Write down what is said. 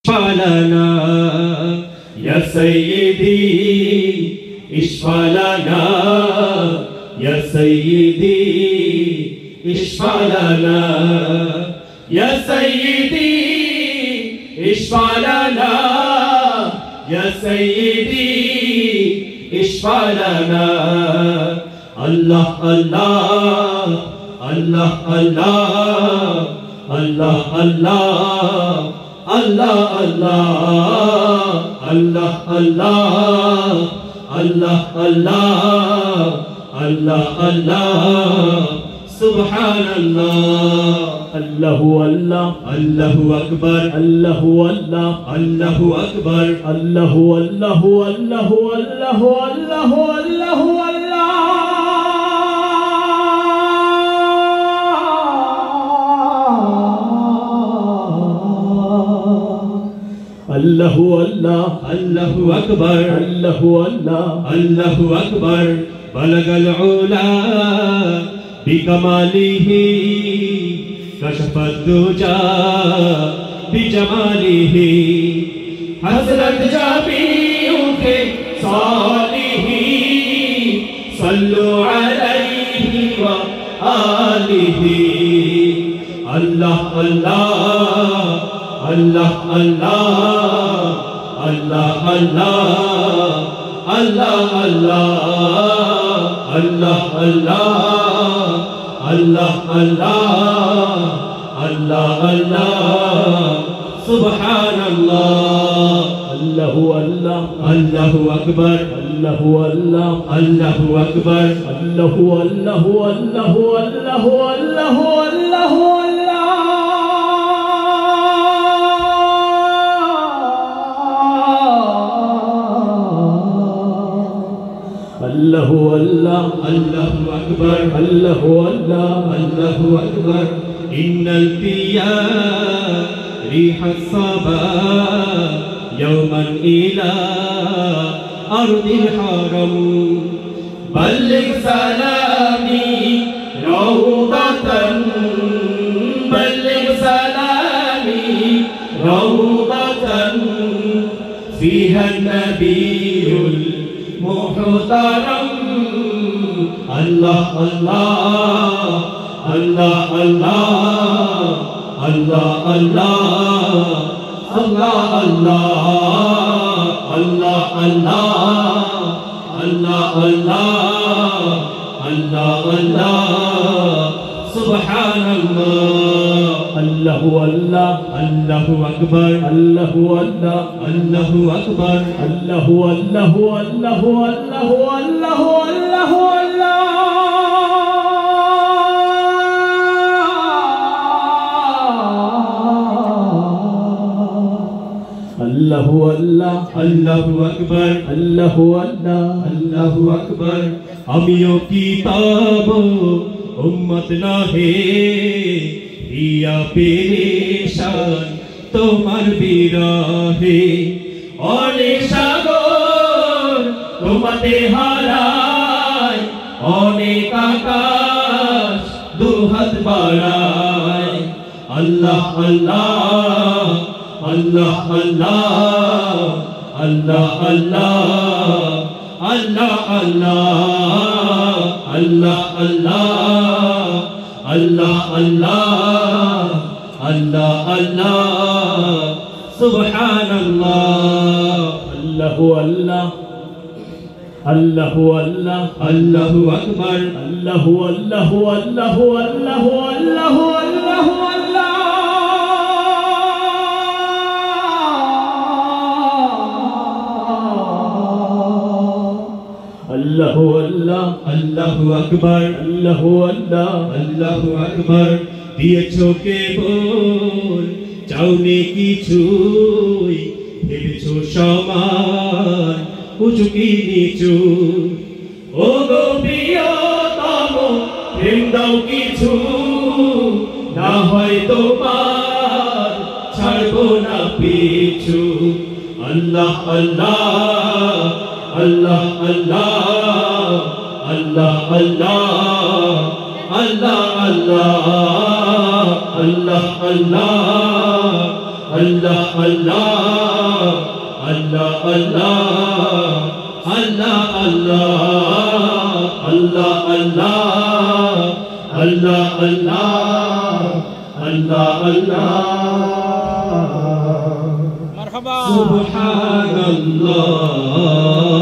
اشفعلنا يا سيدي اشفعلنا يا سيدي اشفعلنا يا سيدي اشفعلنا يا سيدي اشفعلنا الله الله الله الله الله الله الله الله الله الله الله الله الله سبحان الله الله الله الله أكبر الله الله الله أكبر الله الله الله الله الله الله الله الله الله أكبر الله الله الله أكبر بلغ العلا بكماله كشف الدجى بجماله حسرت جميع صالحه صلوا عليه وآله الله الله الله الله الله الله الله الله الله الله الله الله سبحان الله الله الله الله أكبر الله الله الله أكبر الله الله الله الله الله الله الله الله الله أكبر الله الله الله أكبر إن الفياء ريح الصبا يوما إلى أرض الحرم بلغ سلامي روضة بلغ سلامي روضة فيها النبي محترم الله الله الله الله الله الله الله الله الله الله الله الله سبحان الله الله الله الله أكبر الله الله الله أكبر الله الله الله الله الله الله الله الله الله أكبر الله الله الله أكبر আমিও কি পাব উম্মত নাহে ইয়া পেরেশান তোমার বিরহে অনেক সাগর তোমাতে হারায় অনেক আকাশ দুহাত বাড়ায় আল্লাহ আল্লাহ আল্লাহ আল্লাহ আল্লাহ আল্লাহ আল্লাহ আল্লাহ আল্লাহ আল্লাহ আল্লাহ আল্লাহ আল্লাহ সুবহানাল্লাহ আল্লাহু আল্লাহ আল্লাহু আল্লাহ আল্লাহু আকবার আল্লাহু আল্লাহু আল্লাহু আল্লাহু আল্লাহু আল্লাহু আল্লাহু আল্লাহ আল্লাহু আকবার আল্লাহু আল্লাহ আল্লাহু আকবার দিয়েছো কেবল চাওনি কিছুই ভেবেছো সমান উঁচু কি নিচু ও গো প্রিয়তম প্রেম দাও কিছু না হয় তোমার ছাড়বো না পিছু আল্লাহ আল্লাহ আল্লাহ আল্লাহ আল্লাহ আল্লাহ আল্লাহ আল্লাহ আল্লাহ Allah Allah Allah Allah Allah Allah Allah Allah Allah Allah Marhaba Subhanallah